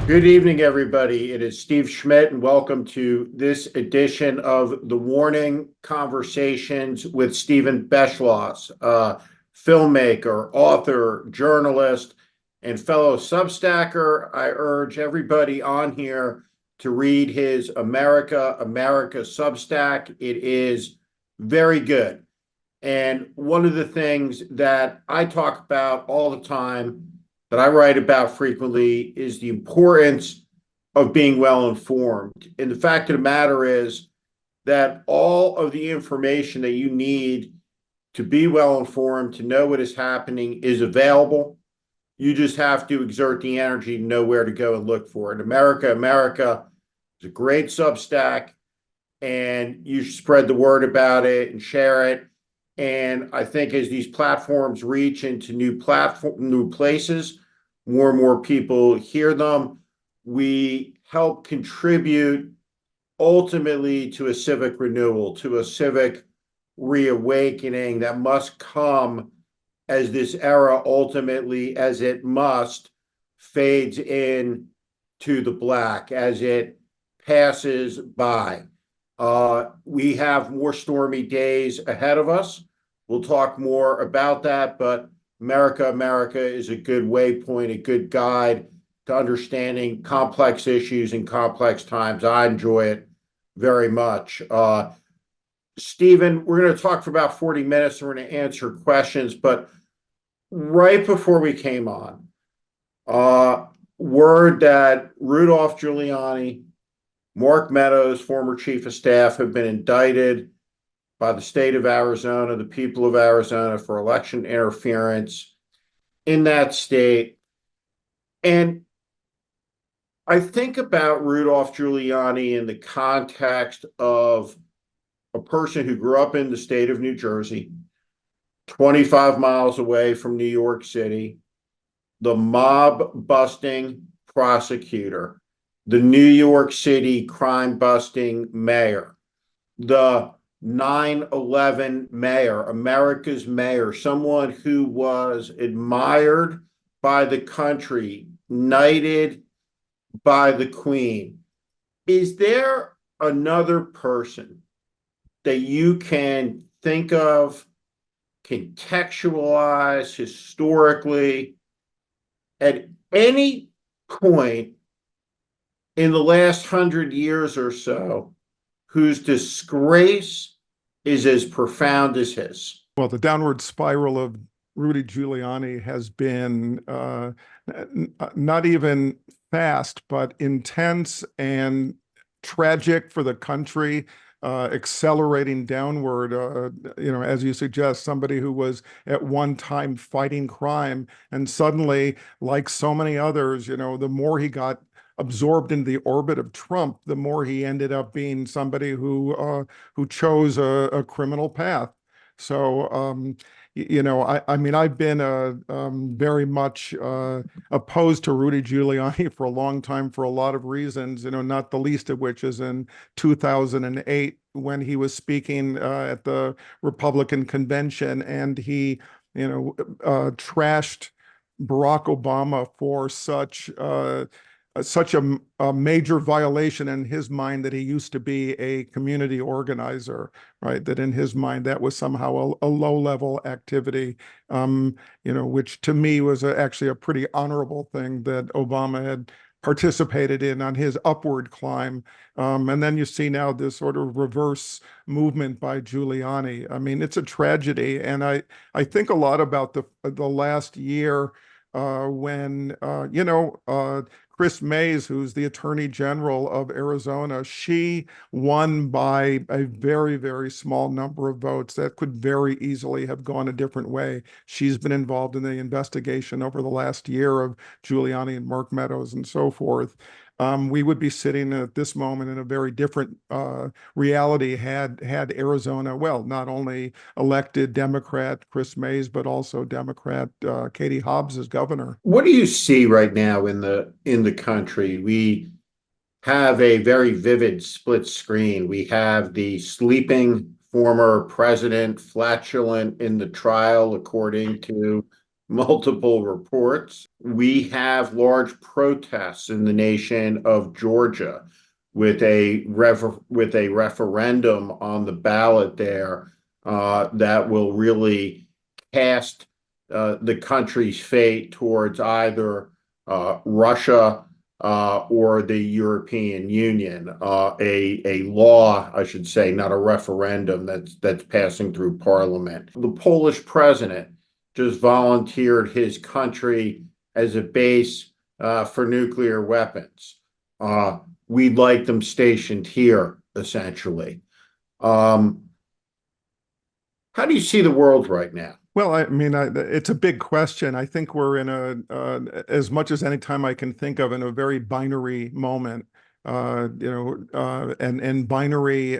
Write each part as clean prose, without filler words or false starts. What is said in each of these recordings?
Good evening, everybody. It is Steve Schmidt, and welcome to this edition of The Warning Conversations with Steven Beschloss, filmmaker, author, journalist, and fellow Substacker. I urge everybody on here to read his America Substack. It is very good. And one of the things that I talk about all the time, that I write about frequently, is the importance of being well informed. And the fact of the matter is that all of the information that you need to be well informed, to know what is happening, is available. You just have to exert the energy to know where to go and look for it. America is a great Substack, and you should spread the word about it and share it. And I think as these platforms reach into new places, more and more people hear them. We help contribute ultimately to a civic renewal, to a civic reawakening that must come as this era ultimately, as it must, fades in to the black, as it passes by. We have more stormy days ahead of us. We'll talk more about that, but America is a good waypoint, a good guide to understanding complex issues in complex times. I enjoy it very much. Stephen, we're going to talk for about 40 minutes and we're going to answer questions, but right before we came on, word that Rudolph Giuliani, Mark Meadows, former chief of staff, have been indicted by the state of Arizona, the people of Arizona, for election interference in that state. And I think about Rudolph Giuliani in the context of a person who grew up in the state of New Jersey, 25 miles away from New York City, the mob-busting prosecutor, the New York City crime-busting mayor, the 9/11 mayor, America's mayor, someone who was admired by the country, knighted by the Queen. Is there another person that you can think of, contextualize historically, at any point in the last 100 years or so, whose disgrace is as profound as his? Well, the downward spiral of Rudy Giuliani has been not even fast, but intense and tragic for the country, accelerating downward. As you suggest, somebody who was at one time fighting crime, and suddenly, like so many others, the more he got absorbed in the orbit of Trump, the more he ended up being somebody who chose a criminal path. So, I mean, I've been very much opposed to Rudy Giuliani for a long time for a lot of reasons, not the least of which is in 2008 when he was speaking at the Republican convention, and he, trashed Barack Obama for such a major violation in his mind that he used to be a community organizer, right? That in his mind, that was somehow a low-level activity, which to me was actually a pretty honorable thing that Obama had participated in on his upward climb. And then you see now this sort of reverse movement by Giuliani. I mean, it's a tragedy. And I think a lot about the last year when, Chris Mays, who's the Attorney General of Arizona, she won by a very, very small number of votes that could very easily have gone a different way. She's been involved in the investigation over the last year of Giuliani and Mark Meadows and so forth. We would be sitting at this moment in a very different reality had Arizona, well, not only elected Democrat Chris Mays, but also Democrat Katie Hobbs as governor. What do you see right now in the country? We have a very vivid split screen. We have the sleeping former president, flatulent in the trial, according to multiple reports. We have large protests in the nation of Georgia with a referendum on the ballot there that will really cast the country's fate towards either Russia or the European Union. A law, I should say, not a referendum that's passing through Parliament. The Polish president just volunteered his country as a base for nuclear weapons. We'd like them stationed here, essentially. How do you see the world right now? Well, I mean, it's a big question. I think we're in as much as any time I can think of, in a very binary moment. And binary,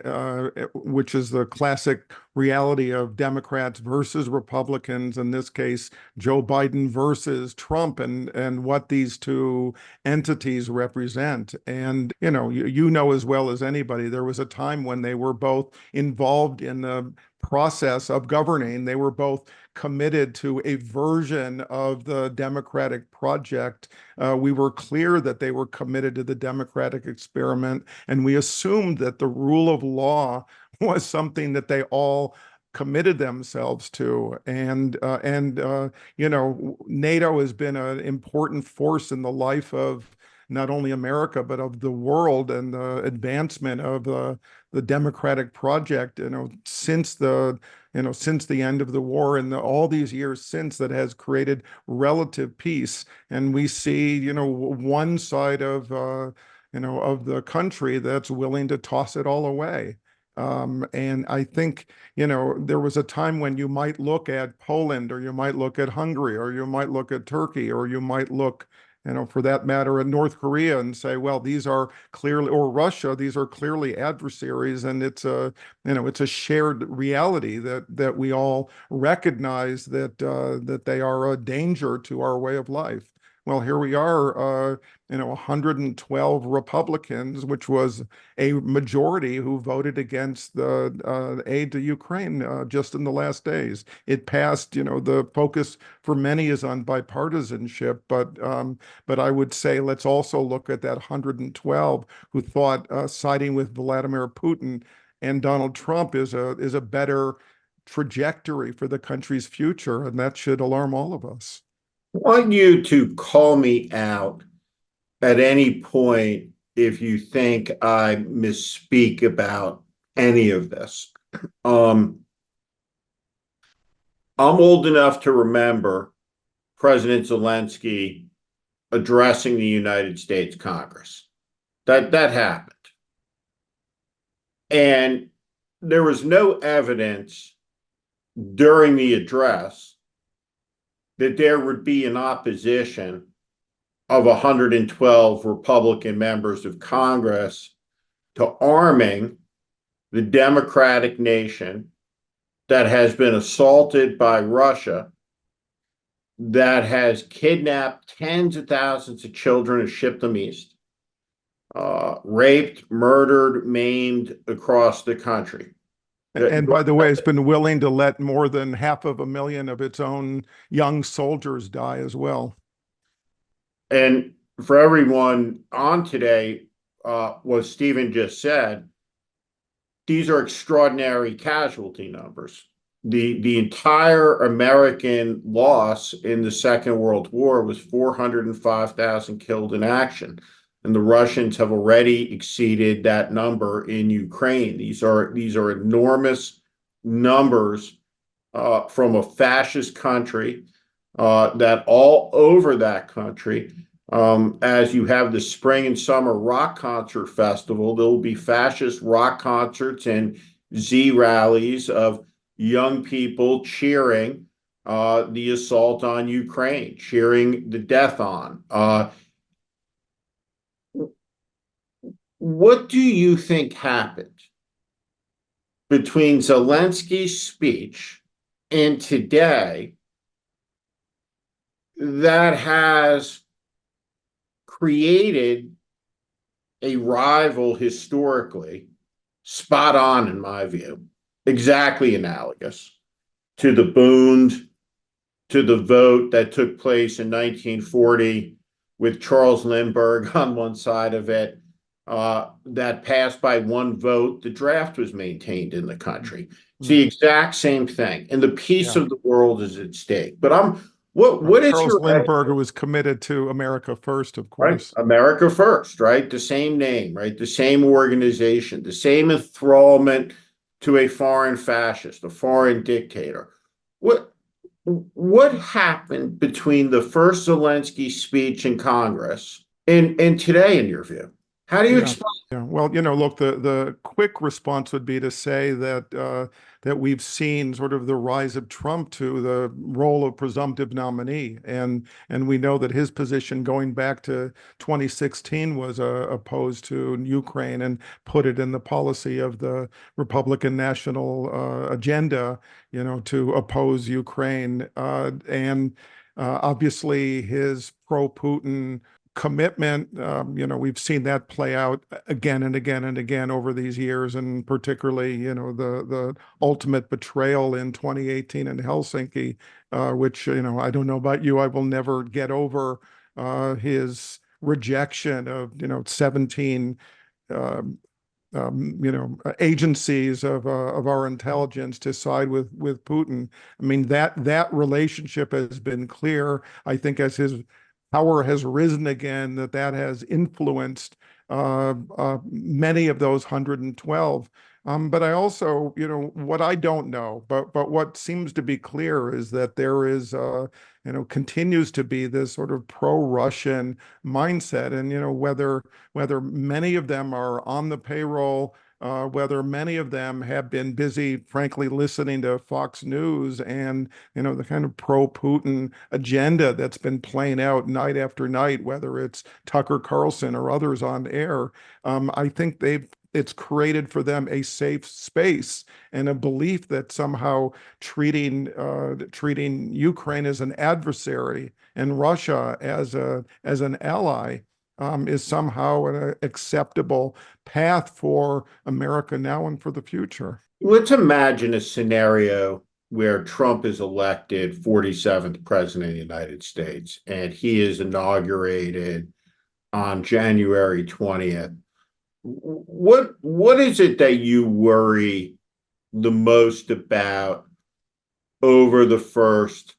which is the classic reality of Democrats versus Republicans. In this case, Joe Biden versus Trump, and what these two entities represent. And you know as well as anybody, there was a time when they were both involved in the process of governing. They were both committed to a version of the democratic project. We were clear that they were committed to the democratic experiment, and we assumed that the rule of law was something that they all committed themselves to. And NATO has been an important force in the life of not only America, but of the world, and the advancement of the democratic project, since the end of the war, and all these years since, that has created relative peace. And we see, one side of the country that's willing to toss it all away. And I think, there was a time when you might look at Poland, or you might look at Hungary, or you might look at Turkey, or you might look, for that matter, in North Korea, and say, well, these are clearly, or Russia, these are clearly adversaries, and it's a shared reality that we all recognize that they are a danger to our way of life. Well, here we are, 112 Republicans, which was a majority, who voted against the aid to Ukraine just in the last days. It passed. The focus for many is on bipartisanship, but I would say let's also look at that 112 who thought siding with Vladimir Putin and Donald Trump is a better trajectory for the country's future, and that should alarm all of us. I want you to call me out at any point if you think I misspeak about any of this. I'm old enough to remember President Zelensky addressing the United States Congress. That happened. And there was no evidence during the address that there would be an opposition of 112 Republican members of Congress to arming the democratic nation that has been assaulted by Russia, that has kidnapped tens of thousands of children and shipped them east, raped, murdered, maimed across the country. And by the way, it's been willing to let more than 500,000 of its own young soldiers die as well. And for everyone on today, what Steven just said, these are extraordinary casualty numbers. The entire American loss in the Second World War was 405,000 killed in action. And the Russians have already exceeded that number in Ukraine. These are enormous numbers from a fascist country, that all over that country, as you have the spring and summer rock concert festival, there will be fascist rock concerts and Z rallies of young people cheering the assault on Ukraine, cheering the death on. What do you think happened between Zelensky's speech and today that has created a rival historically, spot on in my view, exactly analogous to the boomed to the vote that took place in 1940 with Charles Lindbergh on one side of it, that passed by one vote. The draft was maintained in the country. It's the exact same thing, and the peace Yeah. of the world is at stake. But what is Charles your Lindbergh was committed to America first, of right? course. America First, right? The same name, right? The same organization, the same enthrallment to a foreign fascist, a foreign dictator. What happened between the first Zelensky speech in Congress and today, in your view? How do you Yeah. explain? Yeah. Well, look, the quick response would be to say that that we've seen sort of the rise of Trump to the role of presumptive nominee, and we know that his position going back to 2016 was opposed to Ukraine and put it in the policy of the Republican national agenda, to oppose Ukraine, and obviously his pro-Putin commitment. We've seen that play out again and again and again over these years, and particularly, the ultimate betrayal in 2018 in Helsinki, which, I don't know about you, I will never get over his rejection of, 17 agencies of our intelligence to side with Putin. I mean, that relationship has been clear. I think as his power has risen again, that has influenced many of those 112. But I also, what I don't know, but what seems to be clear is that there is, continues to be this sort of pro-Russian mindset, and whether many of them are on the payroll, whether many of them have been busy, frankly, listening to Fox News and, the kind of pro-Putin agenda that's been playing out night after night, whether it's Tucker Carlson or others on air. I think it's created for them a safe space and a belief that somehow treating Ukraine as an adversary and Russia as an ally is somehow an acceptable path for America now and for the future. Let's imagine a scenario where Trump is elected 47th president of the United States and he is inaugurated on January 20th. What is it that you worry the most about over the first,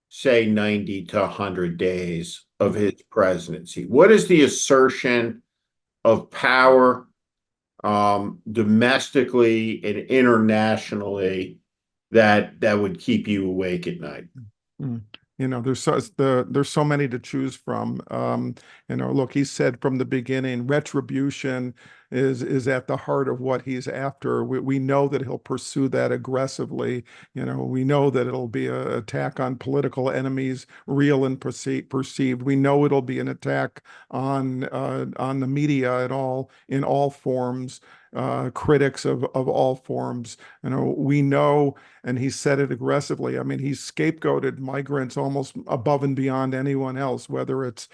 say, 90 to 100 days of his presidency? What is the assertion of power, domestically and internationally, that would keep you awake at night? Mm. There's so many to choose from. Look, he said from the beginning, retribution is at the heart of what he's after. We know that he'll pursue that aggressively. We know that it'll be an attack on political enemies, real and perceived. We know it'll be an attack on the media in all forms, critics of all forms. We know, and he said it aggressively. I mean, he's scapegoated migrants almost above and beyond anyone else, whether it's,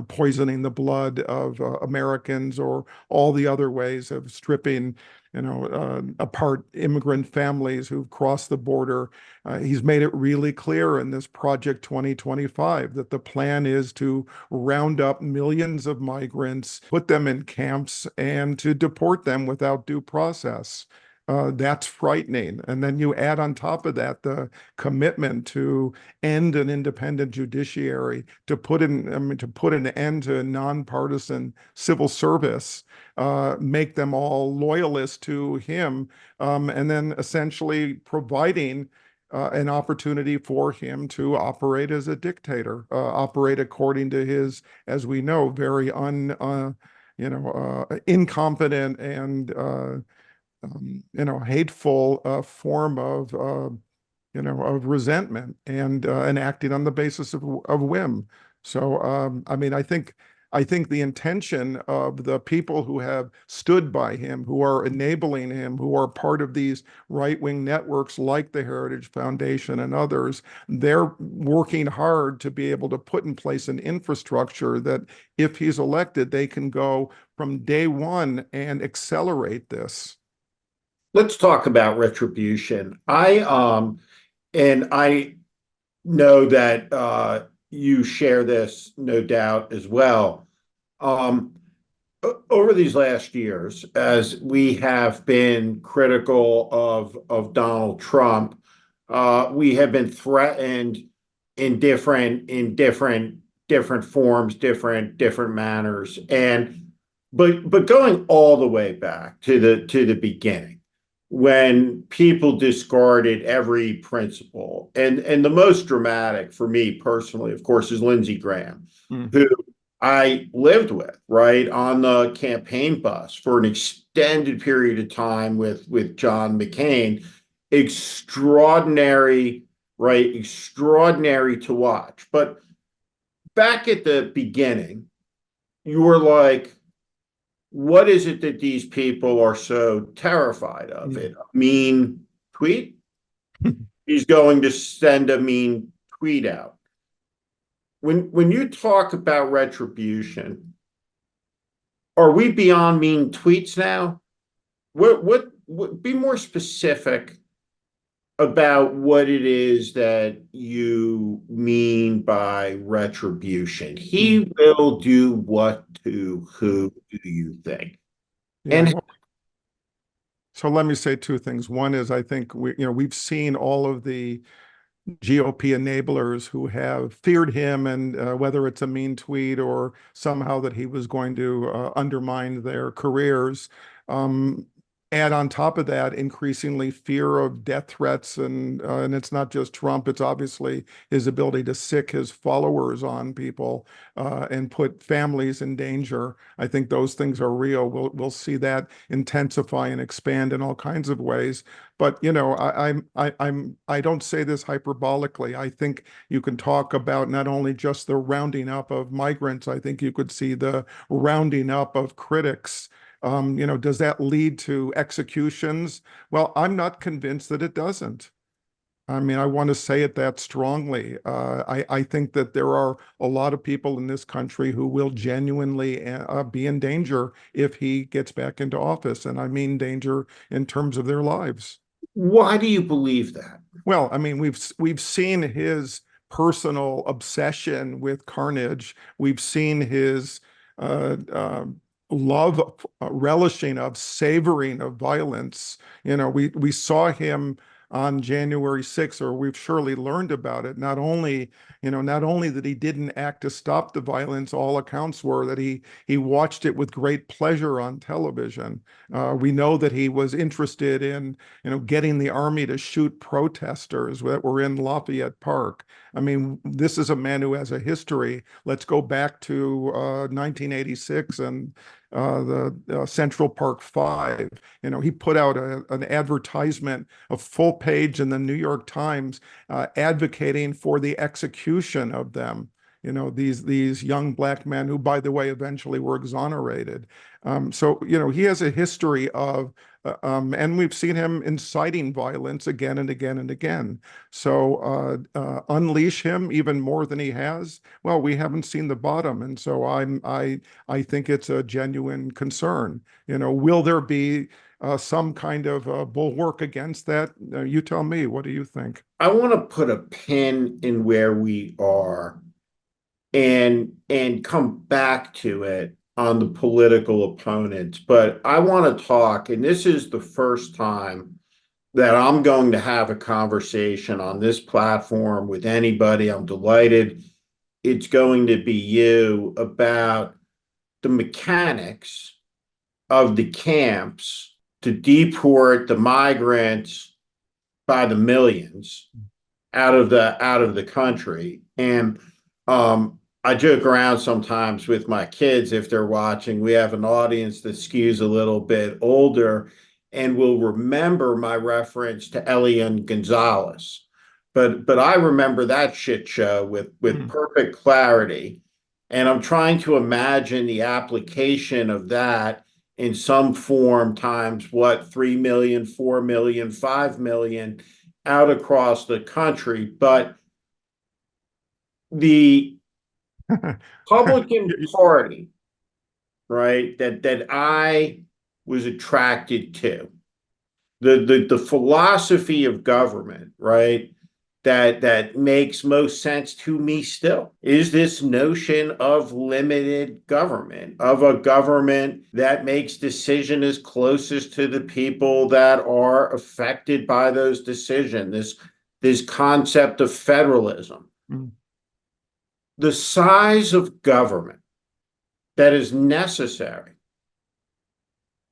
poisoning the blood of Americans or all the other ways of stripping, apart immigrant families who've crossed the border. He's made it really clear in this Project 2025 that the plan is to round up millions of migrants, put them in camps, and to deport them without due process. That's frightening. And then you add on top of that the commitment to end an independent judiciary, to put an end to nonpartisan civil service, make them all loyalists to him, and then essentially providing an opportunity for him to operate as a dictator, operate according to his, as we know, very incompetent and hateful form of resentment and acting on the basis of whim. So, I mean, I think the intention of the people who have stood by him, who are enabling him, who are part of these right-wing networks like the Heritage Foundation and others, they're working hard to be able to put in place an infrastructure that if he's elected, they can go from day one and accelerate this. Let's talk about retribution. I know that you share this, no doubt, as well. Um, Over these last years, as we have been critical of Donald Trump, we have been threatened in different forms, different manners, and but going all the way back to the beginning, when people discarded every principle, and the most dramatic for me personally, of course, is Lindsey Graham, Mm. who I lived with, right, on the campaign bus for an extended period of time with John McCain. Extraordinary, right? Extraordinary to watch. But back at the beginning, you were like, what is it that these people are so terrified of? Yeah. It a mean tweet? He's going to send a mean tweet out. When you talk about retribution, are we beyond mean tweets now? What be more specific about what it is that you mean by retribution? Mm. He will do what to who do you think? Yeah. And Well, so let me say two things. One is I think we've seen all of the GOP enablers who have feared him, and whether it's a mean tweet or somehow that he was going to undermine their careers. Um, add on top of that, increasingly fear of death threats, and it's not just Trump; it's obviously his ability to sick his followers on people and put families in danger. I think those things are real. We'll see that intensify and expand in all kinds of ways. But I don't say this hyperbolically. I think you can talk about not only just the rounding up of migrants. I think you could see the rounding up of critics. Does that lead to executions? Well, I'm not convinced that it doesn't. I mean, I want to say it that strongly. I think that there are a lot of people in this country who will genuinely be in danger if he gets back into office. And I mean danger in terms of their lives. why do you believe that? Well, I mean, we've seen his personal obsession with carnage. We've seen his uh, uh, love, relishing of, savoring of violence. We saw him on January 6th, or we've surely learned about it. Not only that he didn't act to stop the violence, all accounts were that he watched it with great pleasure on television. We know that he was interested in getting the army to shoot protesters that were in Lafayette Park. I mean, this is a man who has a history. Let's go back to 1986 and the Central Park Five. He put out an advertisement, a full page in the New York Times, advocating for the execution of them. These young black men who, by the way, eventually were exonerated. So he has a history of and we've seen him inciting violence again and again and again. So unleash him even more than he has. Well, we haven't seen the bottom, and so I think it's a genuine concern. Will there be some kind of bulwark against that? You tell me. What do you think? I want to put a pin in where we are and come back to it on the political opponents. But I want to talk, and this is the first time that I'm going to have a conversation on this platform with anybody. I'm delighted it's going to be you about the mechanics of the camps to deport the migrants by the millions out of the country. And I joke around sometimes with my kids if they're watching. We have an audience that skews a little bit older and will remember my reference to Elian Gonzalez. But I remember that shit show with Hmm. perfect clarity. And I'm trying to imagine the application of that in some form times what, 3 million, 4 million, 5 million out across the country. But the Republican Party, right, that I was attracted to, the philosophy of government, right? that makes most sense to me still is this notion of limited government, of a government that makes decision as closest to the people that are affected by those decisions. This concept of federalism. Mm. The size of government that is necessary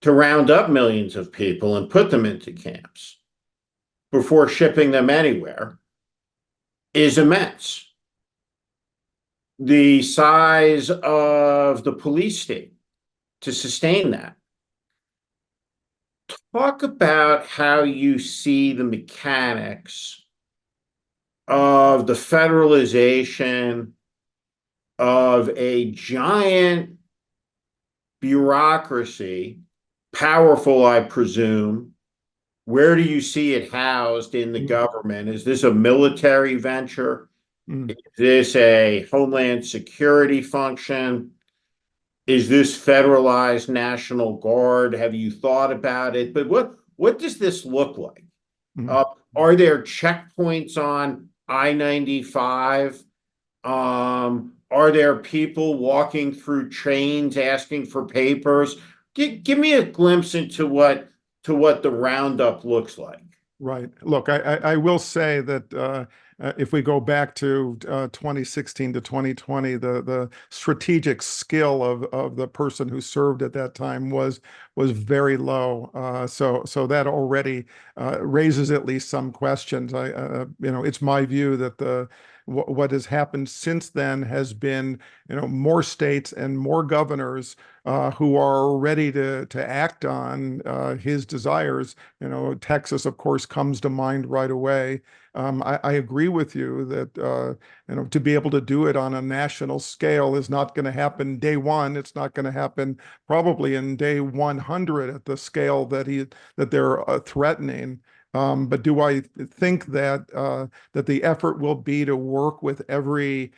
to round up millions of people and put them into camps before shipping them anywhere is immense. The size of the police state to sustain that. Talk about how you see the mechanics of the federalization of a giant bureaucracy, powerful, I presume. Where do you see it housed in the government? Is this a military venture? Mm. Is this a homeland security function? Is this federalized National Guard? Have you thought about it? But what does this look like? Mm. Are there checkpoints on I-95? Are there people walking through trains asking for papers? Give me a glimpse into what the roundup looks like. Right. Look, I will say that if we go back to 2016 to 2020, the strategic skill of the person who served at that time was very low. So that already raises at least some questions. It's my view that what has happened since then has been, more states and more governors who are ready to act on his desires. Texas, of course, comes to mind right away. I agree with you that to be able to do it on a national scale is not going to happen day one. It's not going to happen probably in day 100 at the scale that they're threatening. But do I think that the effort will be to work with every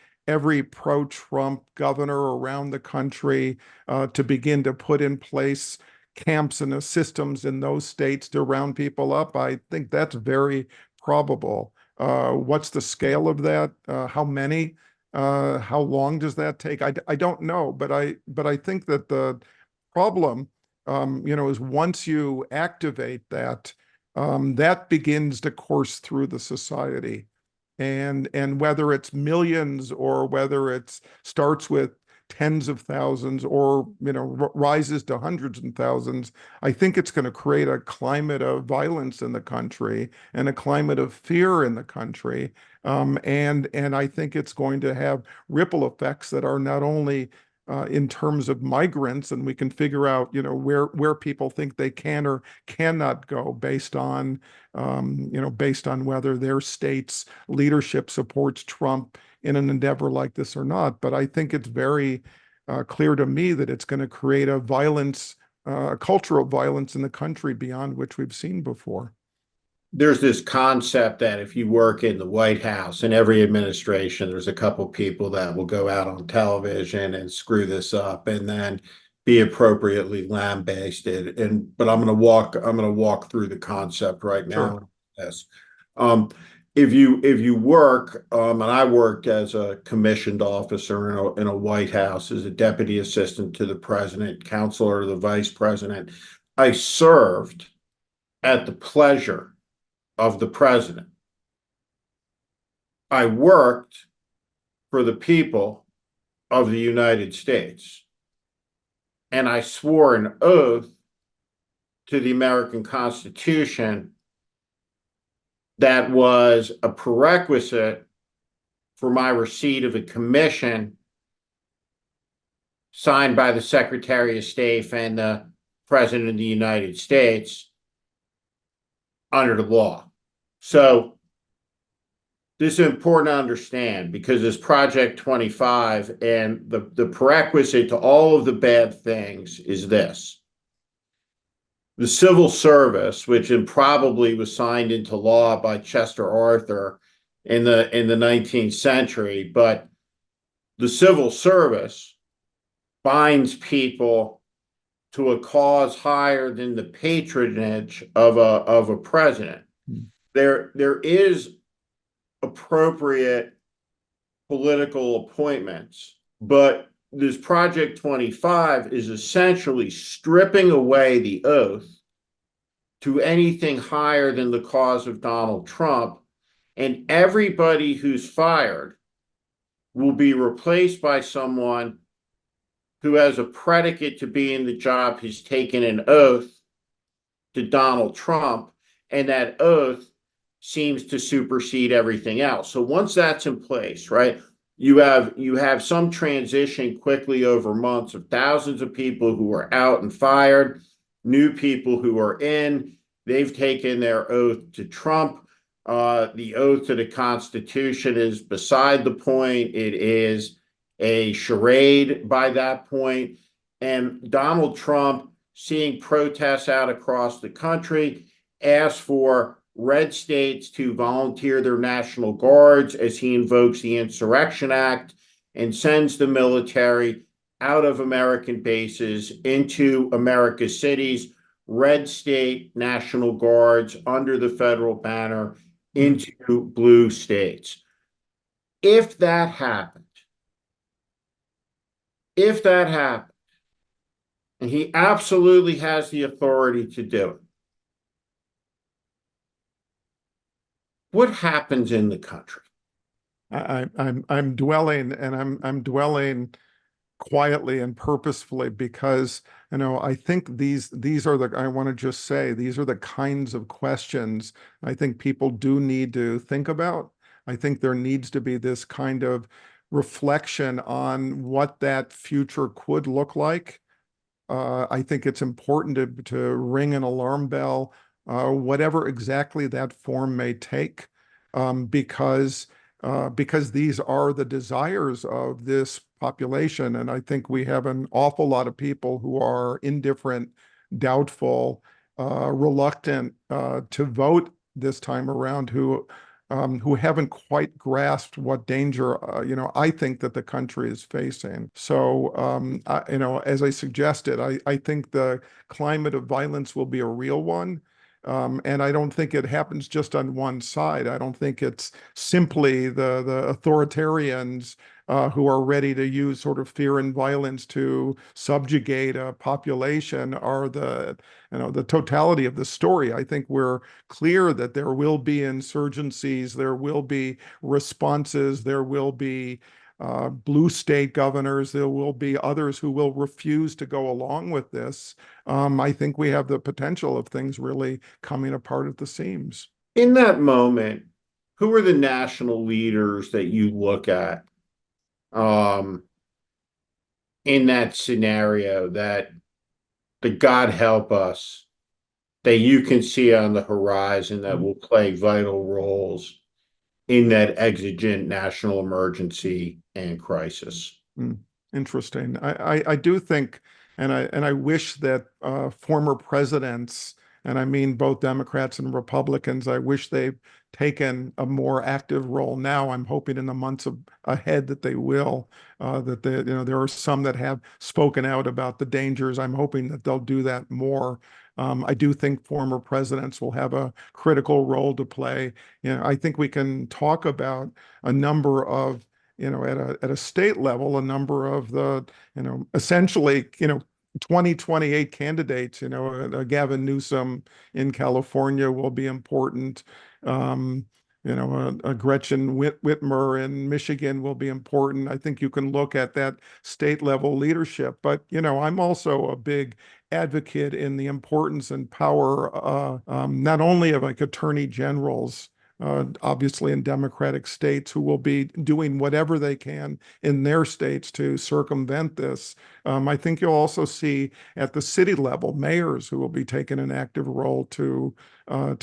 pro-Trump governor around the country to begin to put in place camps and systems in those states to round people up? I think that's very probable. What's the scale of that? How many? How long does that take? I don't know, but I think that the problem, is once you activate that, that begins to course through the society. And whether it's millions or whether it starts with tens of thousands or rises to hundreds and thousands, I think it's going to create a climate of violence in the country and a climate of fear in the country. And I think it's going to have ripple effects that are not only in terms of migrants, and we can figure out where people think they can or cannot go based on whether their state's leadership supports Trump in an endeavor like this or not. But I think it's very clear to me that it's going to create a cultural violence in the country beyond which we've seen before. There's this concept that if you work in the White House, in every administration, there's a couple people that will go out on television and screw this up and then be appropriately lambasted. But I'm gonna walk through the concept right now. Sure. Yes. If you work, and I worked as a commissioned officer in a White House as a deputy assistant to the president, counselor to the vice president, I served at the pleasure of the president. I worked for the people of the United States. And I swore an oath to the American Constitution that was a prerequisite for my receipt of a commission signed by the Secretary of State and the President of the United States under the law. So this is important to understand because this Project 25 and the prerequisite to all of the bad things is this. The civil service, which probably was signed into law by Chester Arthur in the 19th century, but the civil service binds people to a cause higher than the patronage of a president. There is appropriate political appointments. But this Project 25 is essentially stripping away the oath to anything higher than the cause of Donald Trump. And everybody who's fired will be replaced by someone who has a predicate to be in the job has taken an oath to Donald Trump, and that oath seems to supersede everything else. So once that's in place, right, you have some transition quickly over months of thousands of people who are out and fired, new people who are in. They've taken their oath to Trump. The oath to the Constitution is beside the point. It is a charade by that point. And Donald Trump, seeing protests out across the country, asked for red states to volunteer their National Guards as he invokes the Insurrection Act and sends the military out of American bases into America's cities, red state National Guards under the federal banner into blue states. If that happened, and he absolutely has the authority to do it, what happens in the country? I'm dwelling quietly and purposefully because I think these are the I want to just say these are the kinds of questions I think people do need to think about. I think there needs to be this kind of reflection on what that future could look like. I think it's important to ring an alarm bell, whatever exactly that form may take, because these are the desires of this population. And I think we have an awful lot of people who are indifferent, doubtful, reluctant to vote this time around, who haven't quite grasped what danger, I think that the country is facing. So, as I suggested, I think the climate of violence will be a real one. And I don't think it happens just on one side. I don't think it's simply the authoritarians who are ready to use sort of fear and violence to subjugate a population are the totality of the story. I think we're clear that there will be insurgencies, there will be responses, there will be blue state governors, there will be others who will refuse to go along with this. I think we have the potential of things really coming apart at the seams. In that moment, who are the national leaders that you look at in that scenario that the God help us that you can see on the horizon that will play vital roles in that exigent national emergency and crisis? Interesting. I do think, and I wish that former presidents, and I mean both Democrats and Republicans, I wish they've taken a more active role now. I'm hoping in the months ahead that they will, that there are some that have spoken out about the dangers. I'm hoping that they'll do that more. I do think former presidents will have a critical role to play. I think we can talk about a number of, at a state level, a number of the, essentially, 2028 candidates, Gavin Newsom in California will be important. A Gretchen Whitmer in Michigan will be important. I think you can look at that state level leadership, but, I'm also a big advocate in the importance and power, not only of like attorney generals, obviously in Democratic states, who will be doing whatever they can in their states to circumvent this. I think you'll also see at the city level mayors who will be taking an active role to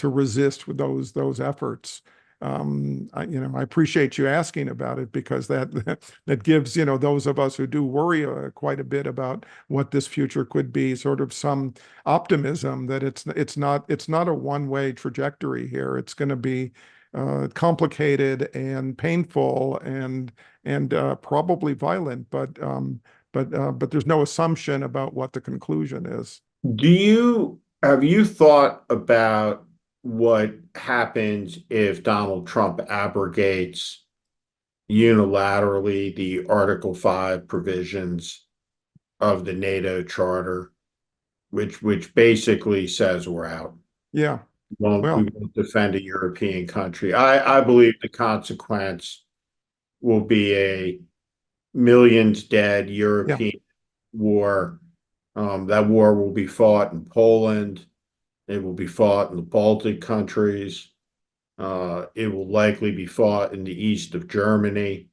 resist with those efforts. I appreciate you asking about it, because that gives, those of us who do worry quite a bit about what this future could be, sort of some optimism that it's not a one-way trajectory here. It's going to be complicated and painful and probably violent, but there's no assumption about what the conclusion is. Have you thought about what happens if Donald Trump abrogates unilaterally the Article 5 provisions of the NATO Charter, which basically says we're out. Yeah. We Well, won't defend a European country. I believe the consequence will be a millions dead yeah. European war. That war will be fought in Poland. It will be fought in the Baltic countries. It will likely be fought in the east of Germany,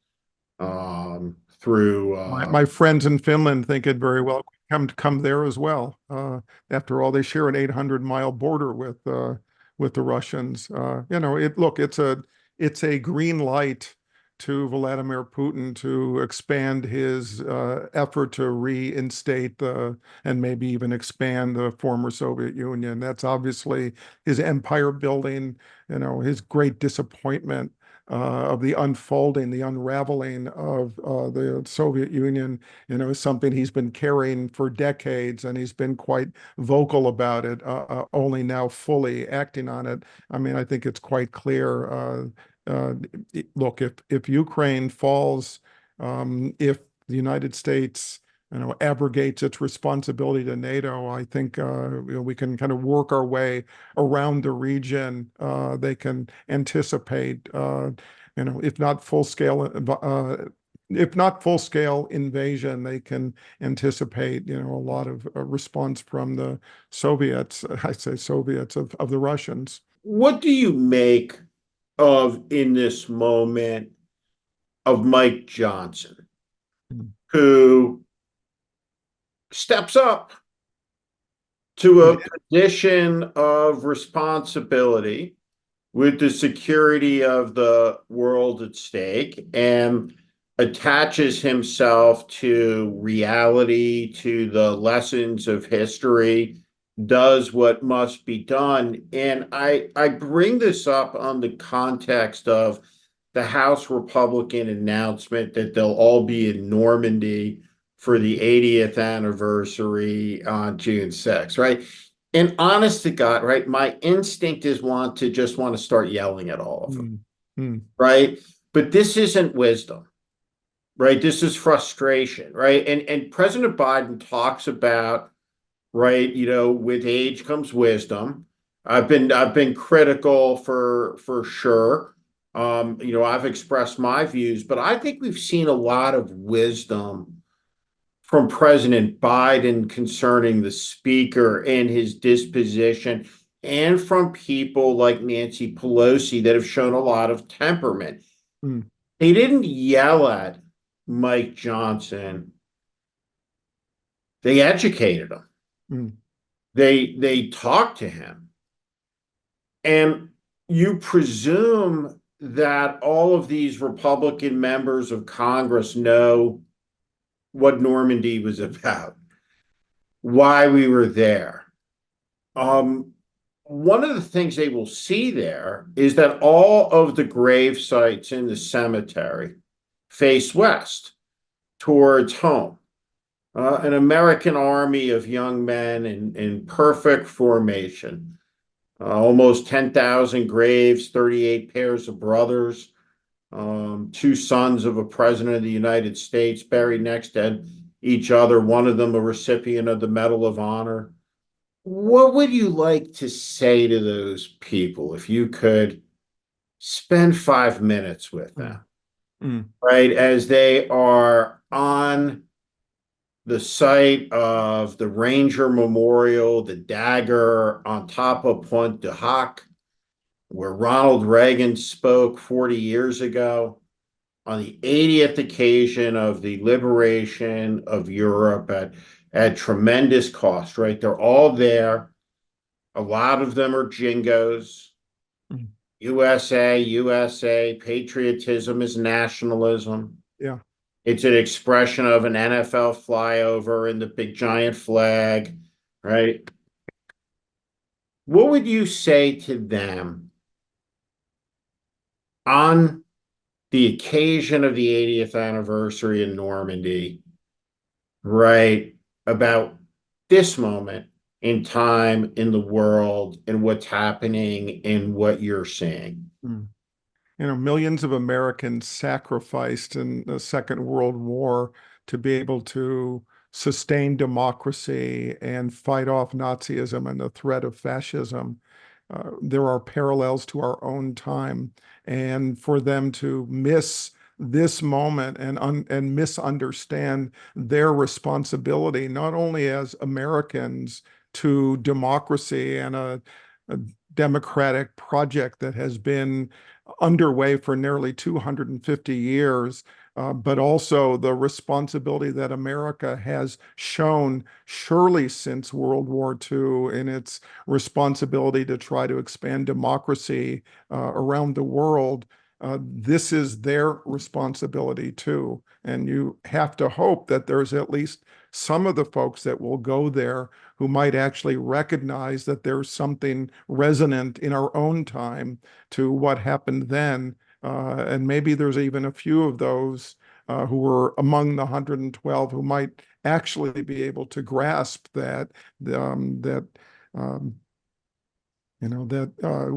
through My friends in Finland think it very well come there as well. After all, they share an 800-mile border with the Russians. It's a green light to Vladimir Putin to expand his effort to reinstate and maybe even expand the former Soviet Union. That's obviously his empire building, his great disappointment of the unfolding, the unraveling of the Soviet Union, is something he's been carrying for decades, and he's been quite vocal about it, only now fully acting on it. I mean, I think it's quite clear. Uh, Look, if Ukraine falls, if the United States abrogates its responsibility to NATO, I think we can kind of work our way around the region. They can anticipate, if not full scale, if not full scale invasion, they can anticipate, a lot of response from the Soviets. I say Soviets of the Russians. what do you make of, in this moment, of Mike Johnson, Mm. who steps up to Who a did? position of responsibility with the security of the world at stake and attaches himself to reality, to the lessons of history, does what must be done. And I bring this up on the context of the House Republican announcement that they'll all be in Normandy for the 80th anniversary on June 6th, right? And honest to God, right, my instinct is want to start yelling at all of them, Mm. Mm. right? But this isn't wisdom, right? This is frustration, right? And President Biden talks about, right, with age comes wisdom. I've been critical for sure. I've expressed my views, but I think we've seen a lot of wisdom from President Biden concerning the speaker and his disposition, and from people like Nancy Pelosi that have shown a lot of temperament. Mm. They didn't yell at Mike Johnson, they educated him. Mm. They talked to him. And you presume that all of these Republican members of Congress know what Normandy was about, why we were there. One of the things they will see there is that all of the grave sites in the cemetery face west towards home. An American army of young men in perfect formation. Almost 10,000 graves, 38 pairs of brothers, two sons of a president of the United States buried next to each other, one of them a recipient of the Medal of Honor. What would you like to say to those people if you could spend 5 minutes with them, Mm. Mm. right? As they are on the site of the Ranger Memorial, the dagger on top of Pointe du Hoc, where Ronald Reagan spoke 40 years ago on the 80th occasion of the liberation of Europe at tremendous cost, right? They're all there. A lot of them are jingos. Mm. USA, USA, patriotism is nationalism. Yeah. It's an expression of an NFL flyover and the big giant flag, right? What would you say to them on the occasion of the 80th anniversary in Normandy, right, about this moment in time, in the world, and what's happening in what you're seeing? Mm. Millions of Americans sacrificed in the Second World War to be able to sustain democracy and fight off Nazism and the threat of fascism. There are parallels to our own time, and for them to miss this moment and misunderstand their responsibility, not only as Americans to democracy and a democratic project that has been underway for nearly 250 years, but also the responsibility that America has shown surely since World War II in its responsibility to try to expand democracy around the world. This is their responsibility too. And you have to hope that there's at least some of the folks that will go there who might actually recognize that there's something resonant in our own time to what happened then. And maybe there's even a few of those who were among the 112 who might actually be able to grasp that um,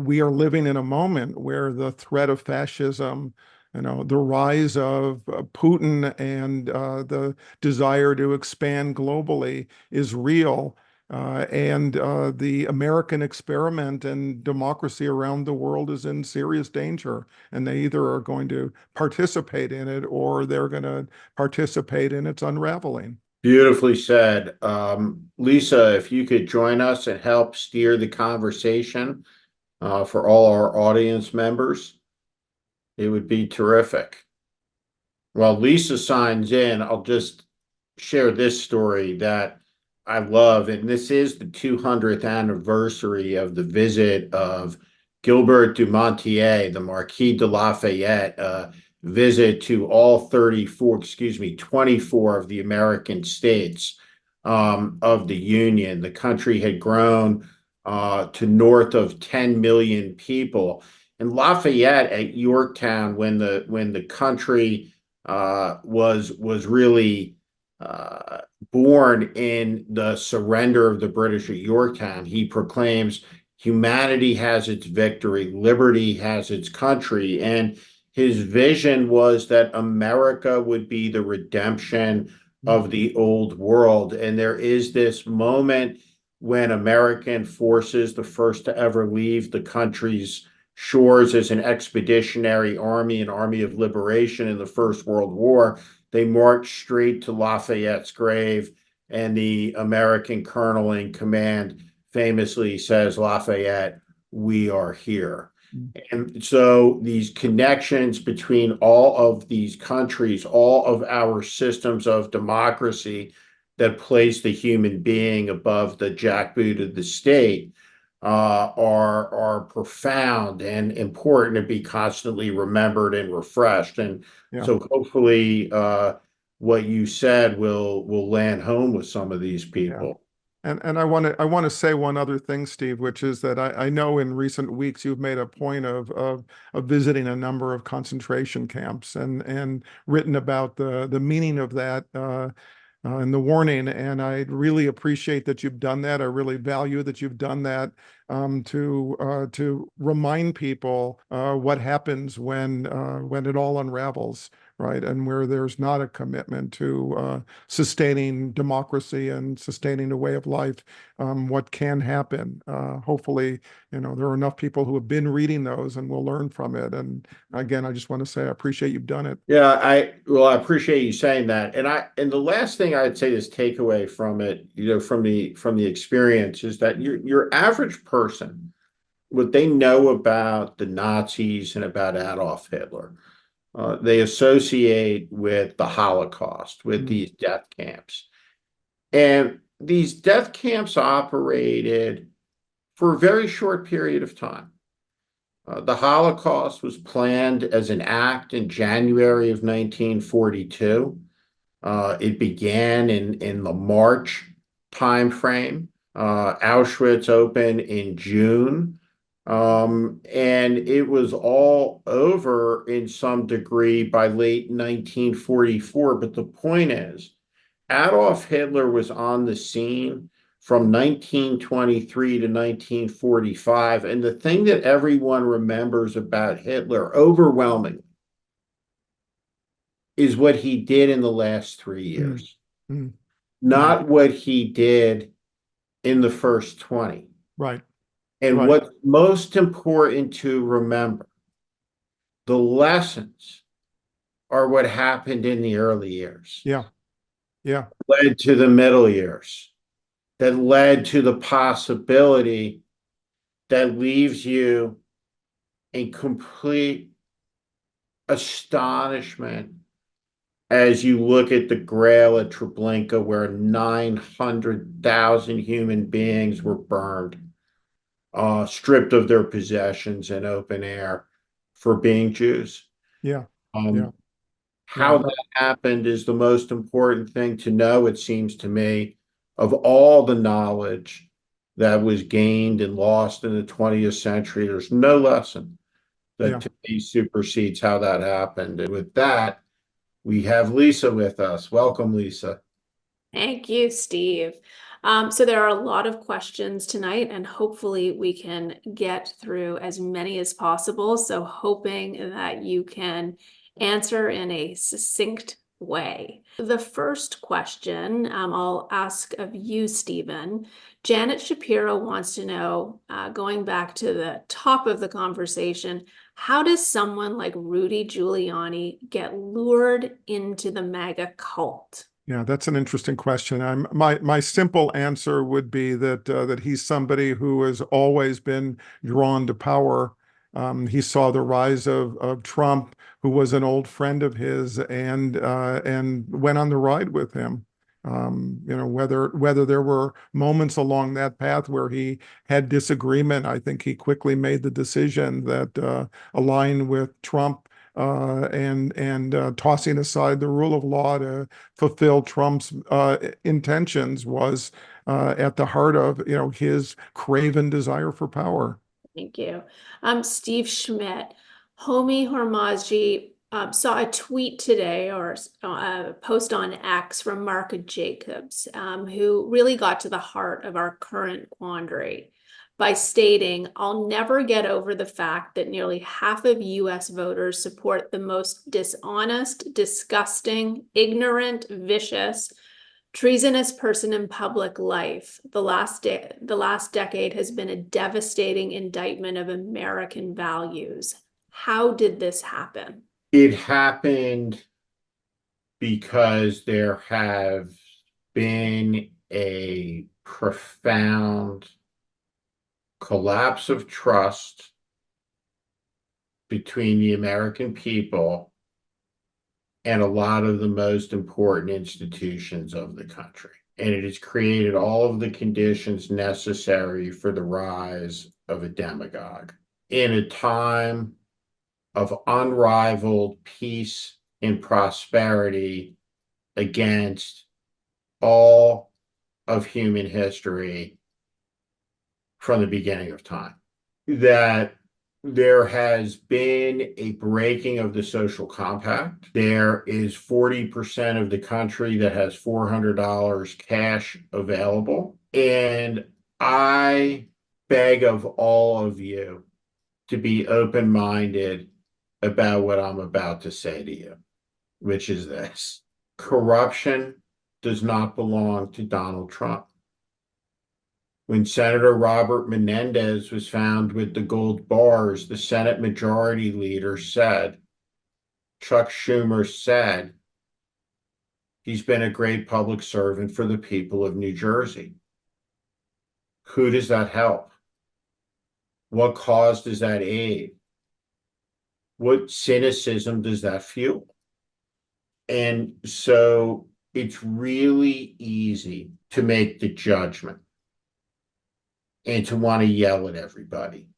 we are living in a moment where the threat of fascism, the rise of Putin and the desire to expand globally is real. And the American experiment and democracy around the world is in serious danger. And they either are going to participate in it or they're going to participate in its unraveling. Beautifully said. Lisa, if you could join us and help steer the conversation for all our audience members, it would be terrific. While Lisa signs in, I'll just share this story that I love. And this is the 200th anniversary of the visit of Gilbert du Motier, the Marquis de Lafayette, visit to all 24 of the American states of the Union. The country had grown to north of 10 million people. And Lafayette at Yorktown, when the country was really born in the surrender of the British at Yorktown, he proclaims humanity has its victory, liberty has its country. And his vision was that America would be the redemption of the old world. And there is this moment when American forces, the first to ever leave the country's shores as an expeditionary army, an army of liberation in the First World War, they marched straight to Lafayette's grave, and the American colonel in command famously says, "Lafayette, we are here." And so these connections between all of these countries, all of our systems of democracy that place the human being above the jackboot of the state are profound and important to be constantly remembered and refreshed. And Yeah. so hopefully what you said will land home with some of these Yeah. people. And I want to say one other thing, Steve, which is that I know in recent weeks you've made a point of visiting a number of concentration camps and written about the meaning of that and the warning. And I really appreciate that you've done that. I really value that you've done that to remind people what happens when it all unravels, right? And where there's not a commitment to sustaining democracy and sustaining a way of life, what can happen. Hopefully, there are enough people who have been reading those and will learn from it. And again, I just want to say I appreciate you've done it. Yeah, I appreciate you saying that. And the last thing I'd say is takeaway from it, from the experience is that your average person, what they know about the Nazis and about Adolf Hitler, they associate with the Holocaust, with these death camps. And these death camps operated for a very short period of time. The Holocaust was planned as an act in January of 1942. It began in the March timeframe. Auschwitz opened in June. And it was all over in some degree by late 1944. But the point is, Adolf Hitler was on the scene from 1923 to 1945. And the thing that everyone remembers about Hitler overwhelmingly is what he did in the last 3 years, not what he did in the first 20. Right. And Right. what's most important to remember, the lessons are what happened in the early years. Yeah. Yeah. Led to the middle years, that led to the possibility that leaves you in complete astonishment as you look at the Grail at Treblinka, where 900,000 human beings were burned, stripped of their possessions in open air for being Jews. Yeah. Yeah. How that happened is the most important thing to know, it seems to me, of all the knowledge that was gained and lost in the 20th century. There's no lesson that to me supersedes how that happened. And with that, we have Lisa with us. Welcome, Lisa. Thank you, Steve. So there are a lot of questions tonight, and hopefully we can get through as many as possible. So hoping that you can answer in a succinct way. The first question I'll ask of you, Stephen. Janet Shapiro wants to know, going back to the top of the conversation, how does someone like Rudy Giuliani get lured into the MAGA cult? Yeah, that's an interesting question. My simple answer would be that he's somebody who has always been drawn to power. He saw the rise of Trump, who was an old friend of his, and went on the ride with him. Whether there were moments along that path where he had disagreement, I think he quickly made the decision that align with Trump. And tossing aside the rule of law to fulfill Trump's intentions was at the heart of his craven desire for power. Thank you. Steve Schmidt, Homi Hormazji saw a tweet today or a post on X from Mark Jacobs, who really got to the heart of our current quandary by stating, "I'll never get over the fact that nearly half of US voters support the most dishonest, disgusting, ignorant, vicious, treasonous person in public life. The last decade has been a devastating indictment of American values." How did this happen? It happened because there have been a profound collapse of trust between the American people and a lot of the most important institutions of the country. And it has created all of the conditions necessary for the rise of a demagogue. In a time of unrivaled peace and prosperity against all of human history from the beginning of time, that there has been a breaking of the social compact. There is 40% of the country that has $400 cash available. And I beg of all of you to be open-minded about what I'm about to say to you, which is this: corruption does not belong to Donald Trump. When Senator Robert Menendez was found with the gold bars, the Senate Majority Leader said, Chuck Schumer said, he's been a great public servant for the people of New Jersey. Who does that help? What cause does that aid? What cynicism does that fuel? And so it's really easy to make the judgment and to want to yell at everybody.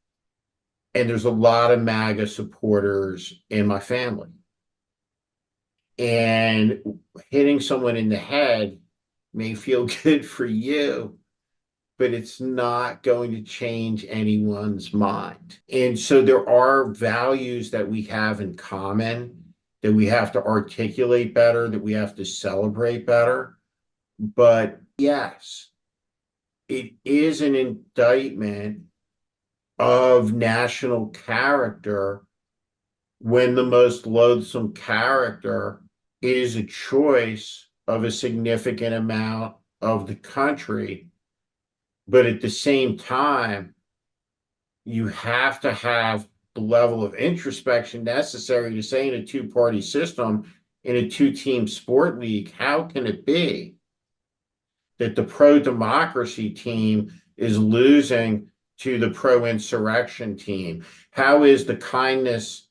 And there's a lot of MAGA supporters in my family. And hitting someone in the head may feel good for you, but it's not going to change anyone's mind. And so there are values that we have in common that we have to articulate better, that we have to celebrate better. But yes, it is an indictment of national character when the most loathsome character is a choice of a significant amount of the country. But at the same time, you have to have the level of introspection necessary to say in a two-party system, in a two-team sport league, how can it be that the pro-democracy team is losing to the pro-insurrection team? How is the kindness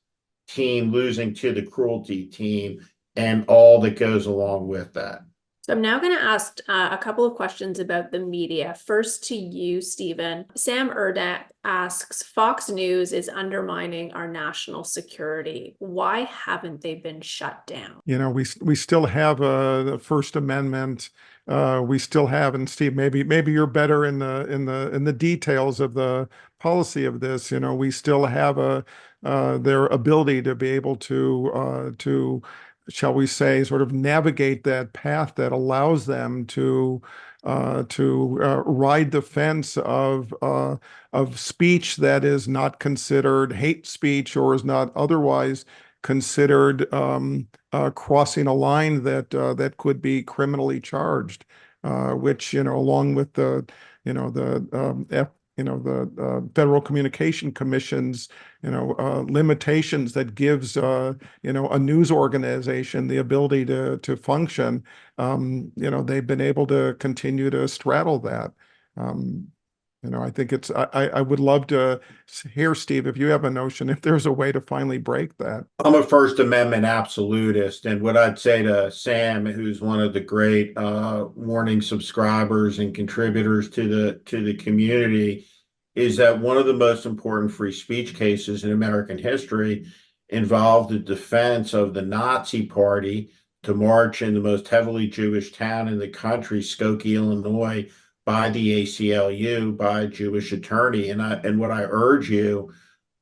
team losing to the cruelty team and all that goes along with that? So I'm now going to ask a couple of questions about the media. First to you, Stephen. Sam Erdak asks, Fox News is undermining our national security. Why haven't they been shut down? You know, we still have the First Amendment. We still have, and Steve, maybe you're better in the details of the policy of this. You know, we still have their ability to be able to, shall we say, sort of navigate that path that allows them to ride the fence of speech that is not considered hate speech or is not otherwise considered crossing a line that could be criminally charged, which, you know, along with the Federal Communication Commission's, limitations that gives, a news organization the ability to function, they've been able to continue to straddle that. I think I would love to hear, Steve, if you have a notion, if there's a way to finally break that. I'm a First Amendment absolutist, and what I'd say to Sam, who's one of the great Warning subscribers and contributors to the community, is that one of the most important free speech cases in American history involved the defense of the Nazi Party to march in the most heavily Jewish town in the country, Skokie, Illinois, by the ACLU, by a Jewish attorney. And what I urge you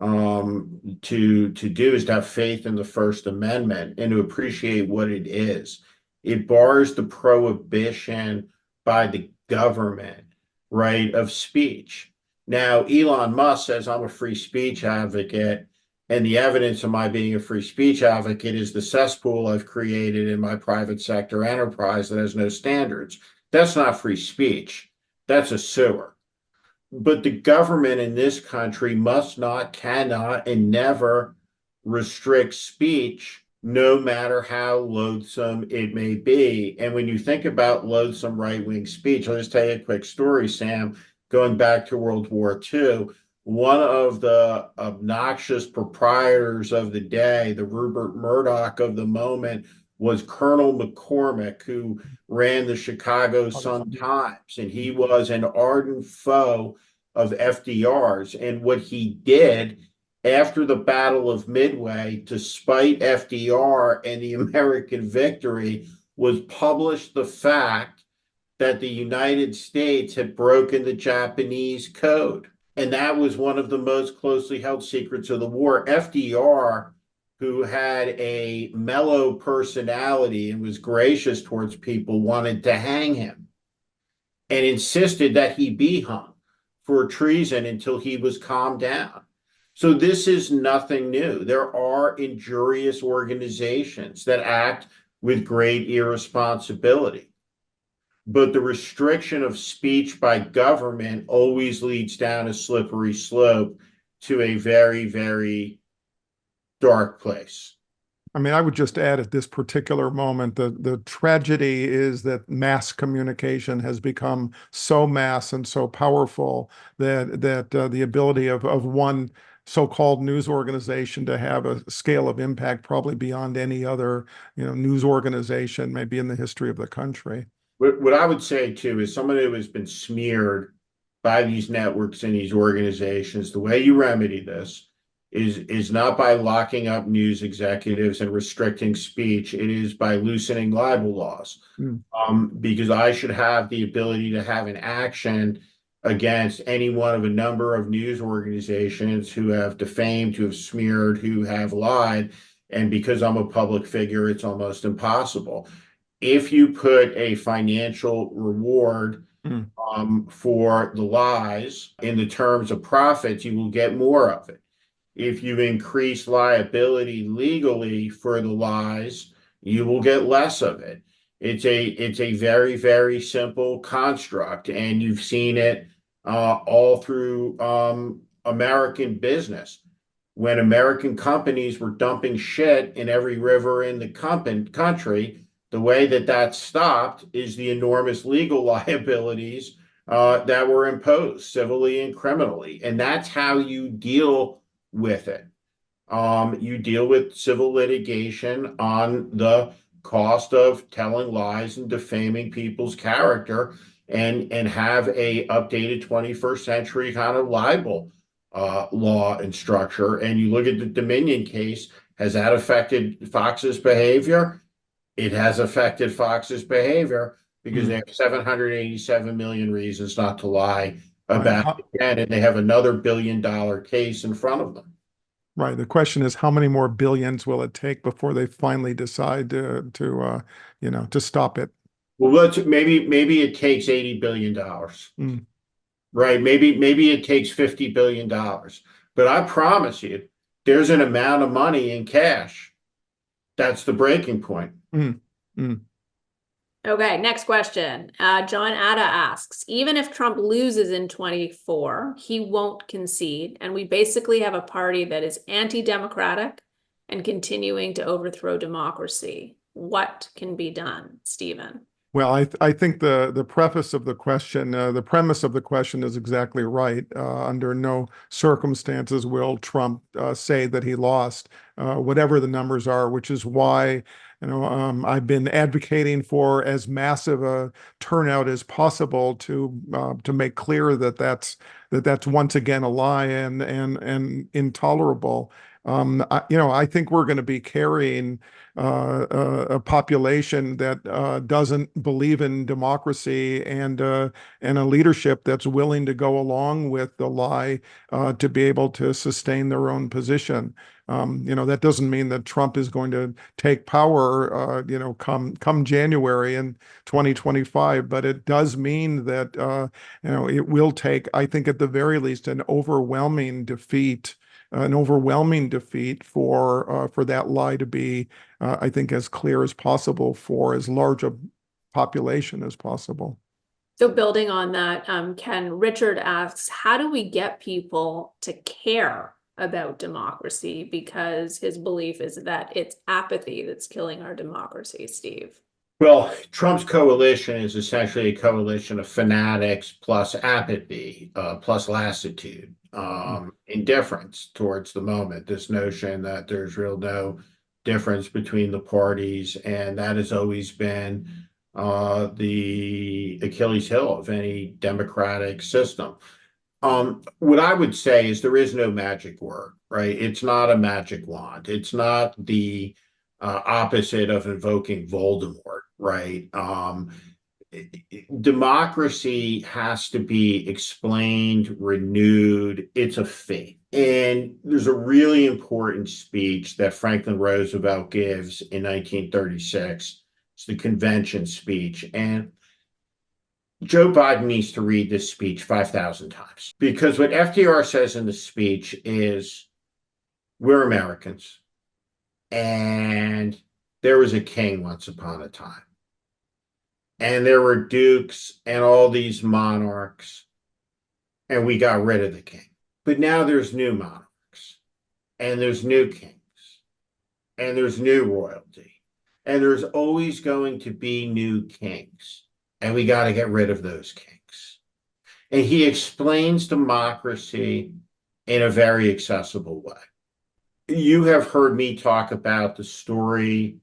to do is to have faith in the First Amendment and to appreciate what it is. It bars the prohibition by the government, right, of speech. Now, Elon Musk says I'm a free speech advocate, and the evidence of my being a free speech advocate is the cesspool I've created in my private sector enterprise that has no standards. That's not free speech. That's a sewer. But the government in this country must not, cannot, and never restrict speech, no matter how loathsome it may be. And when you think about loathsome right-wing speech, I'll just tell you a quick story, Sam. Going back to World War II, one of the obnoxious proprietors of the day, the Rupert Murdoch of the moment, was Colonel McCormick, who ran the Chicago Sun-Times, and he was an ardent foe of FDR's. And what he did after the Battle of Midway, to spite FDR and the American victory, was publish the fact that the United States had broken the Japanese code. And that was one of the most closely held secrets of the war. FDR, who had a mellow personality and was gracious towards people, wanted to hang him and insisted that he be hung for treason until he was calmed down. So this is nothing new. There are injurious organizations that act with great irresponsibility. But the restriction of speech by government always leads down a slippery slope to a very, very dark place. I mean, I would just add at this particular moment, the tragedy is that mass communication has become so mass and so powerful that the ability of one so-called news organization to have a scale of impact probably beyond any other, news organization maybe in the history of the country. What I would say too is somebody who has been smeared by these networks and these organizations, the way you remedy this is not by locking up news executives and restricting speech. It is by loosening libel laws. Because I should have the ability to have an action against any one of a number of news organizations who have defamed, who have smeared, who have lied. And because I'm a public figure, it's almost impossible. If you put a financial reward Mm. For the lies. In the terms of profits, you will get more of it. If you increase liability legally for the lies, you will get less of it. It's a very, very simple construct, and you've seen it all through American business. When American companies were dumping shit in every river in the country, the way that that stopped is the enormous legal liabilities that were imposed civilly and criminally. And that's how you deal with it. You deal with civil litigation on the cost of telling lies and defaming people's character, and have a updated 21st century kind of libel law and structure. And you look at the Dominion case, has that affected Fox's behavior? It has affected Fox's behavior because they have 787 million reasons not to lie about it again, and they have another $1 billion case in front of them. Right. The question is, how many more billions will it take before they finally decide to stop it? Well, maybe it takes $80 billion. Right? Maybe it takes $50 billion. But I promise you, there's an amount of money in cash. That's the breaking point. Okay, next question. John Atta asks, even if Trump loses in 24, he won't concede, and we basically have a party that is anti-democratic and continuing to overthrow democracy. What can be done, Stephen? Well, I think the preface of the question, the premise of the question is exactly right. Under no circumstances will Trump say that he lost, whatever the numbers are, which is why I've been advocating for as massive a turnout as possible to make clear that that's once again a lie and intolerable. I think we're going to be carrying a population that doesn't believe in democracy and a leadership that's willing to go along with the lie to be able to sustain their own position. That doesn't mean that Trump is going to take power, come January in 2025, but it does mean that it will take, I think, at the very least, an overwhelming defeat for that lie to be, I think, as clear as possible for as large a population as possible. So building on that, Ken, Richard asks, how do we get people to care about democracy? Because his belief is that it's apathy that's killing our democracy, Steve. Well, Trump's coalition is essentially a coalition of fanatics plus apathy, plus lassitude, indifference towards the moment. This notion that there's no difference between the parties, and that has always been the Achilles heel of any democratic system. What I would say is there is no magic word, right? It's not a magic wand. It's not the opposite of invoking Voldemort, right? Democracy has to be explained, renewed. It's a faith. And there's a really important speech that Franklin Roosevelt gives in 1936. It's the convention speech. And Joe Biden needs to read this speech 5,000 times, because what FDR says in the speech is, we're Americans, and there was a king once upon a time, and there were dukes and all these monarchs, and we got rid of the king. But now there's new monarchs, and there's new kings, and there's new royalty, and there's always going to be new kings, and we got to get rid of those kings. And he explains democracy in a very accessible way. You have heard me talk about the story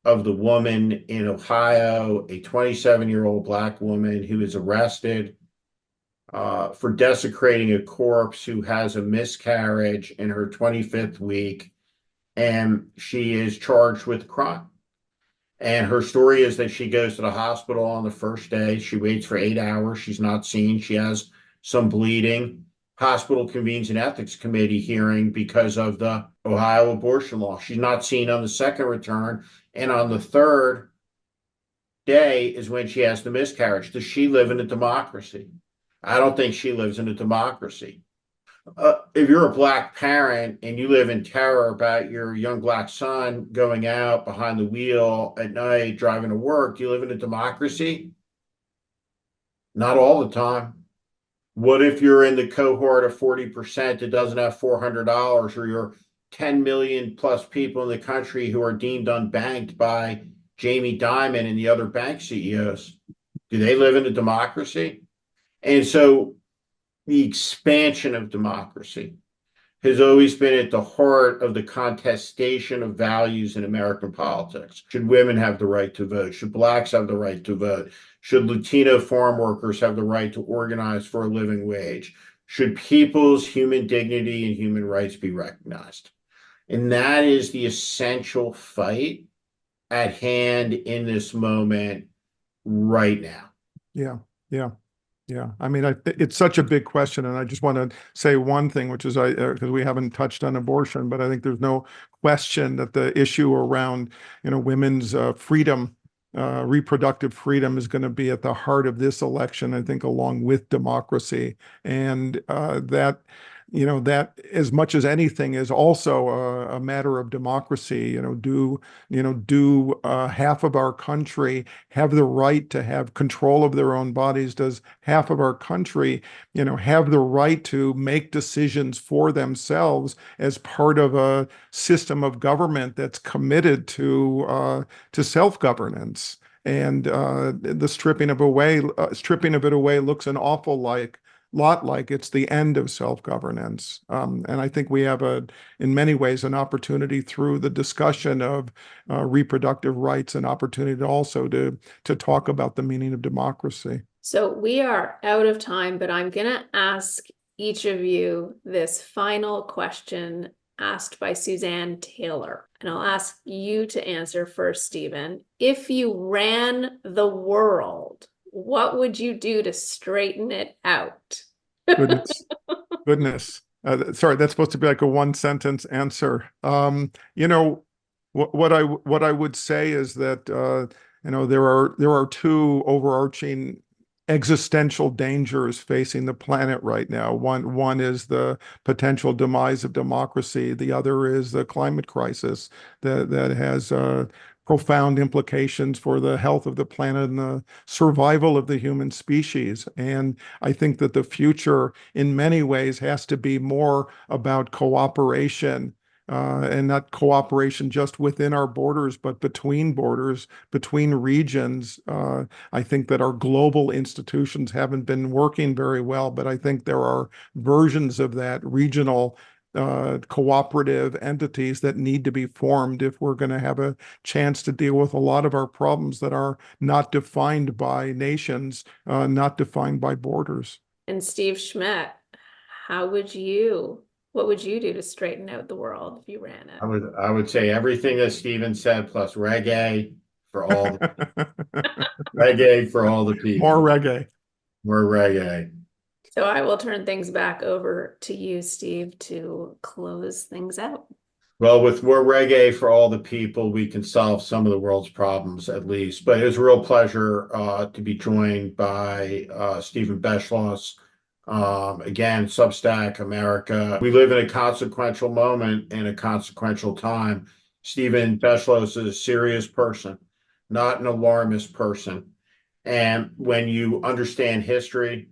of the woman in Ohio, a 27-year-old Black woman who is arrested for desecrating a corpse, who has a miscarriage in her 25th week, and she is charged with crime. And her story is that she goes to the hospital on the first day. She waits for 8 hours. She's not seen. She has some bleeding. Hospital convenes an ethics committee hearing because of the Ohio abortion law. She's not seen on the second return. And on the third, day is when she has the miscarriage. Does she live in a democracy? I don't think she lives in a democracy. If you're a Black parent and you live in terror about your young Black son going out behind the wheel at night, driving to work, do you live in a democracy? Not all the time. What if you're in the cohort of 40% that doesn't have $400, or you're 10 million plus people in the country who are deemed unbanked by Jamie Dimon and the other bank CEOs? Do they live in a democracy? And so the expansion of democracy has always been at the heart of the contestation of values in American politics. Should women have the right to vote? Should Blacks have the right to vote? Should Latino farm workers have the right to organize for a living wage? Should people's human dignity and human rights be recognized? And that is the essential fight at hand in this moment right now. Yeah, yeah. Yeah, I mean, it's such a big question, and I just want to say one thing, which is because we haven't touched on abortion, but I think there's no question that the issue around, women's freedom, reproductive freedom, is going to be at the heart of this election, I think, along with democracy, and that as much as anything is also a matter of democracy. Do half of our country have the right to have control of their own bodies? Does half of our country, have the right to make decisions for themselves as part of a system of government that's committed to self-governance? And the stripping of it away looks an awful lot like it's the end of self-governance. And I think we have in many ways, an opportunity through the discussion of reproductive rights, an opportunity also to talk about the meaning of democracy. So we are out of time, but I'm going to ask each of you this final question asked by Suzanne Taylor. And I'll ask you to answer first, Stephen. If you ran the world, what would you do to straighten it out? Goodness. Sorry, that's supposed to be like a one-sentence answer. What I would say is that there are two overarching existential dangers facing the planet right now. One is the potential demise of democracy. The other is the climate crisis that has profound implications for the health of the planet and the survival of the human species. And I think that the future, in many ways, has to be more about cooperation, and not cooperation just within our borders, but between borders, between regions. I think that our global institutions haven't been working very well, but I think there are versions of that, regional cooperative entities, that need to be formed if we're going to have a chance to deal with a lot of our problems that are not defined by nations, not defined by borders. And Steve Schmidt, what would you do to straighten out the world if you ran it? I would say everything that Steven said, plus reggae for all reggae for all the people. More reggae. More reggae. So I will turn things back over to you, Steve, to close things out. Well, with more reggae for all the people, we can solve some of the world's problems at least. But it was a real pleasure to be joined by Steven Beschloss. Again, Substack America. We live in a consequential moment and a consequential time. Steven Beschloss is a serious person, not an alarmist person. And when you understand history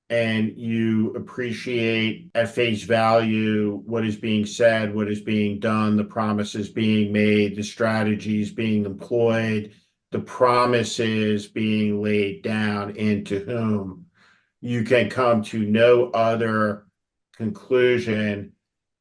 and you appreciate at face value what is being said, what is being done, the promises being made, the strategies being employed, the promises being laid down, into whom, you can come to no other conclusion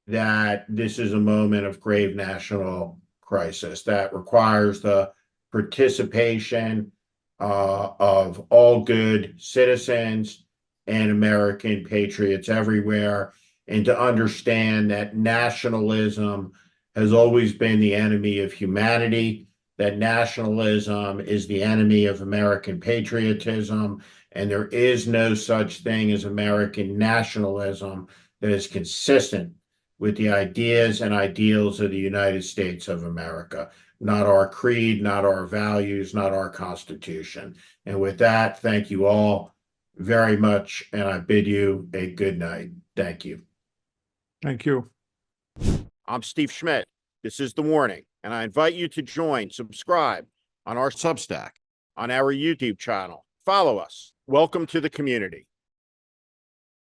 that this is a moment of grave national crisis that requires the participation of all good citizens and American patriots everywhere, and to understand that nationalism has always been the enemy of humanity, that nationalism is the enemy of American patriotism, and there is no such thing as American nationalism that is consistent with the ideas and ideals of the United States of America. not our creed, not our values, not our Constitution. And with that, thank you all very much, and I bid you a good night. Thank you. Thank you. I'm Steve Schmidt. This is The Warning, and I invite you to subscribe on our Substack, on our YouTube channel. Follow us. Welcome to the community.